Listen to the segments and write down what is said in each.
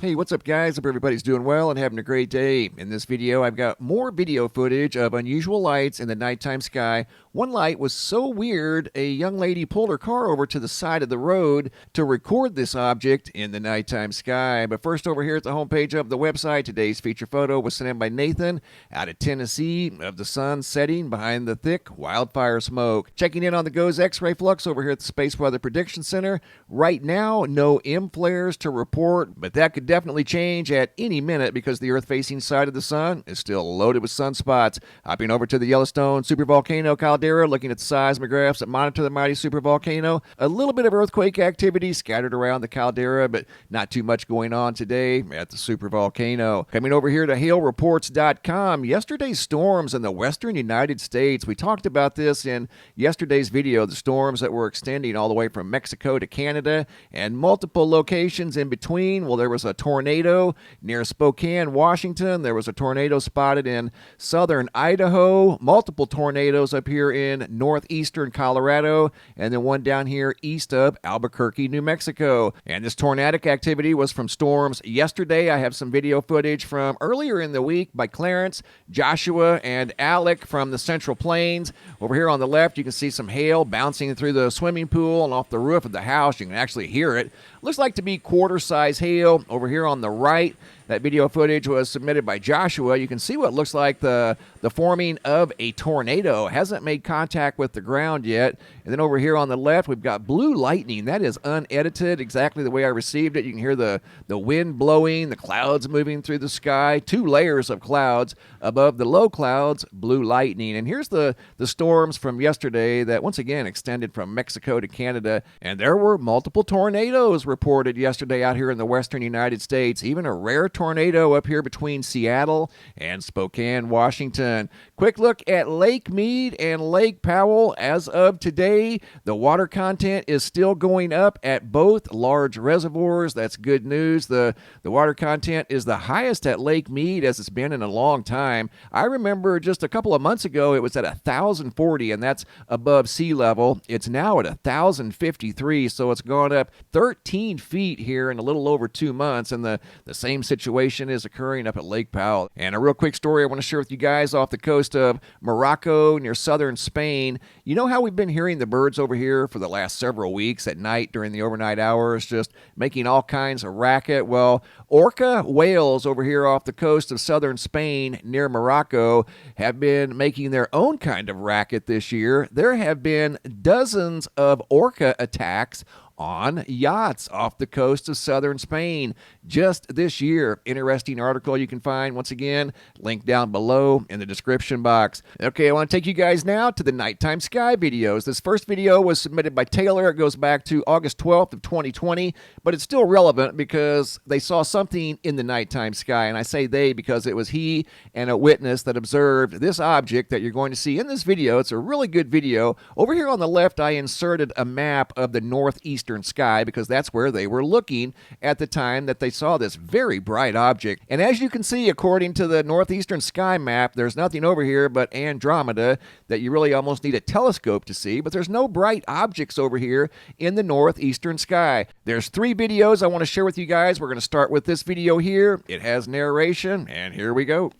Hey, what's up guys? Hope everybody's doing well and having a great day. In this video, I've got more video footage of unusual lights in the nighttime sky. One light was so weird, a young lady pulled her car over to the side of the road to record this object in the nighttime sky. But first, over here at the homepage of the website, today's feature photo was sent in by Nathan out of Tennessee of the sun setting behind the thick wildfire smoke. Checking in on the GOES X-ray flux over here at the Space Weather Prediction Center. Right now, no M flares to report, but that could definitely change at any minute because the Earth-facing side of the sun is still loaded with sunspots. Hopping over to the Yellowstone supervolcano caldera, looking at the seismographs that monitor the mighty supervolcano. A little bit of earthquake activity scattered around the caldera, but not too much going on today at the supervolcano. Coming over here to hailreports.com, yesterday's storms in the western United States. We talked about this in yesterday's video, the storms that were extending all the way from Mexico to Canada and multiple locations in between. Well, there was a tornado near Spokane, Washington. There was a tornado spotted in southern Idaho, multiple tornadoes up here in northeastern Colorado, and then one down here east of Albuquerque, New Mexico. And this tornadic activity was from storms yesterday. I have some video footage from earlier in the week by Clarence, Joshua, and Alec from the Central Plains. Over here on the left, you can see some hail bouncing through the swimming pool and off the roof of the house. You can actually hear it. Looks like to be quarter-size hail. Over here on the right, that video footage was submitted by Joshua. You can see what looks like the forming of a tornado. Hasn't made contact with the ground yet. And then over here on the left, we've got blue lightning. That is unedited, exactly the way I received it. You can hear the wind blowing, the clouds moving through the sky. 2 layers of clouds. Above the low clouds, blue lightning. And here's the storms from yesterday that once again extended from Mexico to Canada. And there were multiple tornadoes reported yesterday out here in the western United States. Even a rare tornado up here between Seattle and Spokane, Washington. Quick look at Lake Mead and Lake Powell. As of today, the water content is still going up at both large reservoirs. That's good news. The water content is the highest at Lake Mead as it's been in a long time. I remember just a couple of months ago it was at 1,040, and that's above sea level. It's now at 1,053, so it's gone up 13 feet here in a little over 2 months, and the same situation is occurring up at Lake Powell. And a real quick story I want to share with you guys off the coast of Morocco near southern Spain. You know how we've been hearing the birds over here for the last several weeks at night during the overnight hours, just making all kinds of racket? Well, orca whales over here off the coast of southern Spain near Morocco have been making their own kind of racket this year. There have been dozens of orca attacks on yachts off the coast of southern Spain just this year. Interesting article you can find, once again, linked down below in the description box. Okay, I want to take you guys now to the nighttime sky videos. This first video was submitted by Taylor. It goes back to August 12th of 2020, but it's still relevant because they saw something in the nighttime sky, and I say they because it was he and a witness that observed this object that you're going to see in this video. It's a really good video. Over here on the left, I inserted a map of the northeastern sky because that's where they were looking at the time that they saw this very bright object. And as you can see, according to the northeastern sky map, there's nothing over here but Andromeda that you really almost need a telescope to see, but there's no bright objects over here in the northeastern sky. There's 3 videos I want to share with you guys. We're going to start with this video here. It has narration, and here we go.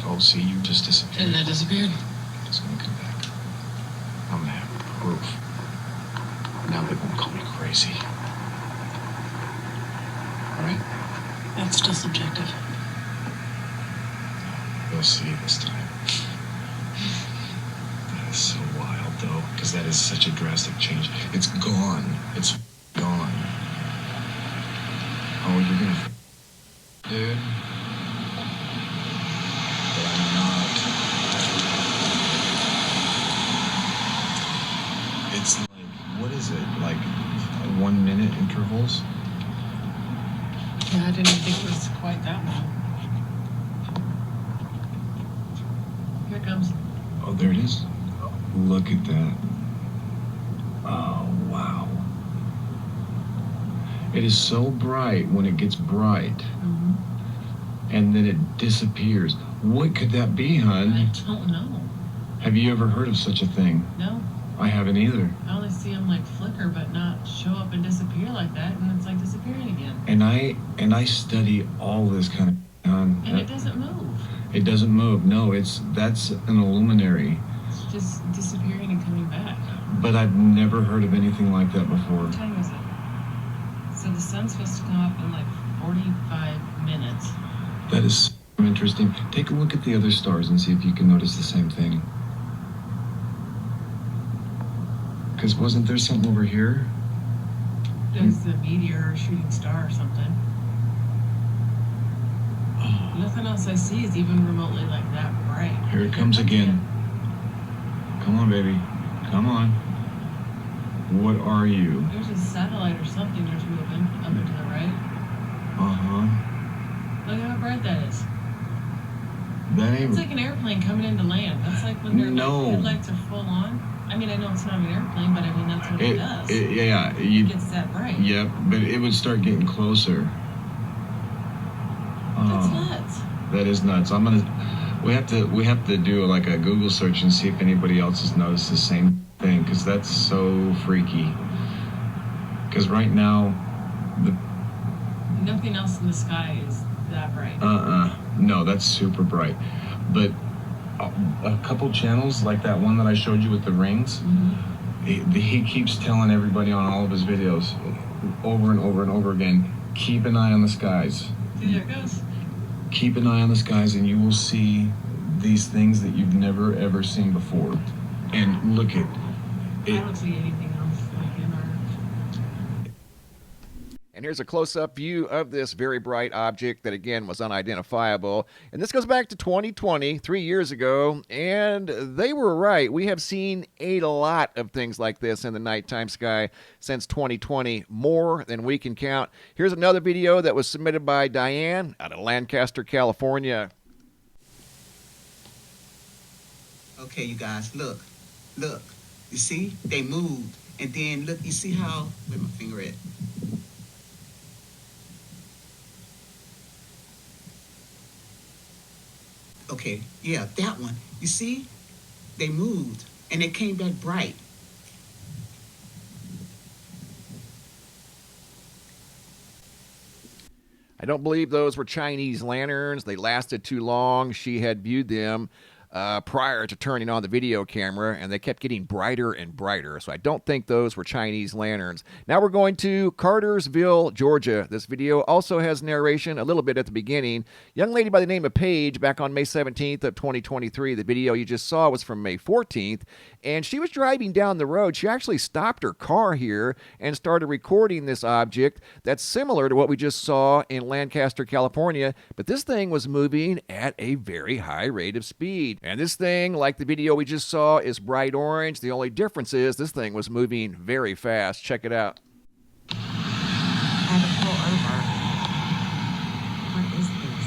Oh, see, you just disappeared. And that disappeared? It's gonna come back. I'm gonna have proof. Now they won't call me crazy. Alright? That's still subjective. You'll see this time. That is so wild, though, because that is such a drastic change. It's gone. It's gone. Oh, you're gonna... Dude. But I'm not. It's like, what is it? Like 1 minute intervals? Yeah, I didn't think it was quite that long. Here it comes. Oh, there it is. Look at that. Oh, wow. It is so bright when it gets bright. Mm-hmm. And then it disappears. What could that be, hon? I don't know. Have you ever heard of such a thing? No. I haven't either. I only see them like flicker, but not show up and disappear like that, and it's like disappearing again. And I study all this kind of And it doesn't move. It doesn't move. No, that's an illuminary. It's just disappearing and coming back. But I've never heard of anything like that before. What time is it? So the sun's supposed to come up in like 45 minutes. That is so interesting. Take a look at the other stars and see if you can notice the same thing. Because wasn't there something over here? There's a meteor or shooting star or something. Oh, Nothing else I see is even remotely like that bright. here it comes again. Come on, baby. Come on. What are you? There's a satellite or something there's moving up and to the right. Uh-huh. Look how bright that is. That It's ain't... like an airplane coming into land. That's like when their No. headlights are full on. I mean, I know it's not an airplane, but I mean, that's what it does. Yeah, It gets that bright. Yep, but it would start getting closer. That's Oh, nuts. that is nuts. We have to do like a Google search and see if anybody else has noticed the same thing, because that's so freaky. Because right now, Nothing else in the sky is that bright. no, that's super bright. But a couple channels like that one that I showed you with the rings, he keeps telling everybody on all of his videos over and over and over again, keep an eye on the skies. See, there it goes. Keep an eye on the skies and you will see these things that you've never ever seen before. And look at I it. don't see anything else like in our... And here's a close-up view of this very bright object that, again, was unidentifiable. And this goes back to 2020, 3 years ago, and they were right. We have seen a lot of things like this in the nighttime sky since 2020, more than we can count. Here's another video that was submitted by Diane out of Lancaster, California. Okay, you guys, look. You see, they moved. And then, look, you see how, where my finger at? Okay, yeah, that one. You see, they moved, and they came back bright. I don't believe those were Chinese lanterns. They lasted too long. She had viewed them prior to turning on the video camera, and they kept getting brighter and brighter. So I don't think those were Chinese lanterns. Now we're going to Cartersville, Georgia. This video also has narration a little bit at the beginning. Young lady by the name of Paige, back on May 17th of 2023. The video you just saw was from May 14th, and she was driving down the road. She actually stopped her car here and started recording this object that's similar to what we just saw in Lancaster, California, but this thing was moving at a very high rate of speed. And this thing, like the video we just saw, is bright orange. The only difference is this thing was moving very fast. Check it out. I had to pull over. What is this?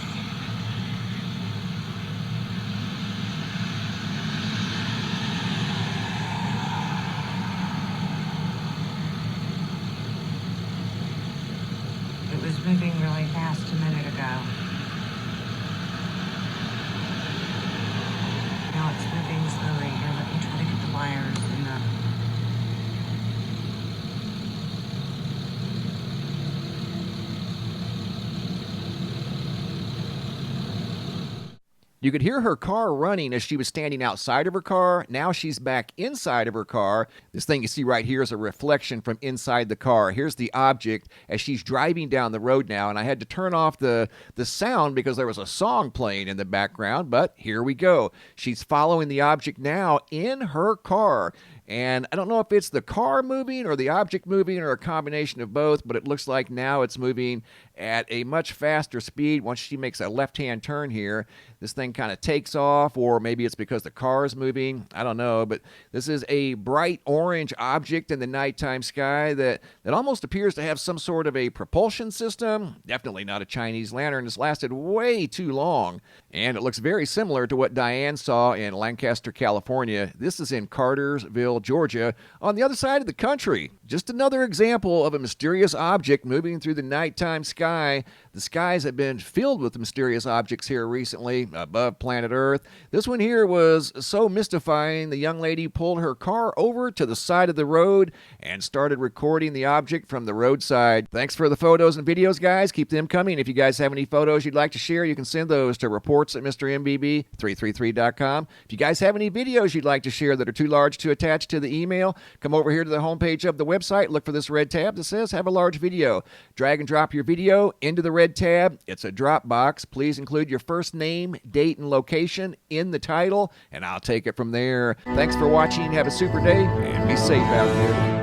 It was moving really fast a minute ago. Now it's moving slowly. Here, let me try to get the wires in the... You could hear her car running as she was standing outside of her car. Now she's back inside of her car. This thing you see right here is a reflection from inside the car. Here's the object as she's driving down the road now, and I had to turn off the sound because there was a song playing in the background, but here we go. She's following the object now in her car. And I don't know if it's the car moving or the object moving or a combination of both, but it looks like now it's moving at a much faster speed. Once she makes a left-hand turn here, this thing kind of takes off, or maybe it's because the car is moving. I don't know, but this is a bright orange object in the nighttime sky that almost appears to have some sort of a propulsion system. Definitely not a Chinese lantern. This lasted way too long, and it looks very similar to what Diane saw in Lancaster, California. This is in Cartersville, Georgia, on the other side of the country. Just another example of a mysterious object moving through the nighttime sky. sky. The skies have been filled with mysterious objects here recently above planet Earth. This one here was so mystifying, the young lady pulled her car over to the side of the road and started recording the object from the roadside. Thanks for the photos and videos, guys. Keep them coming. If you guys have any photos you'd like to share, you can send those to reports@mrmbb333.com. If you guys have any videos you'd like to share that are too large to attach to the email, come over here to the homepage of the website, look for this red tab that says have a large video. Drag and drop your video into the red tab. It's a drop box. Please include your first name, date, and location in the title, and I'll take it from there. Thanks for watching. Have a super day, and be safe out there.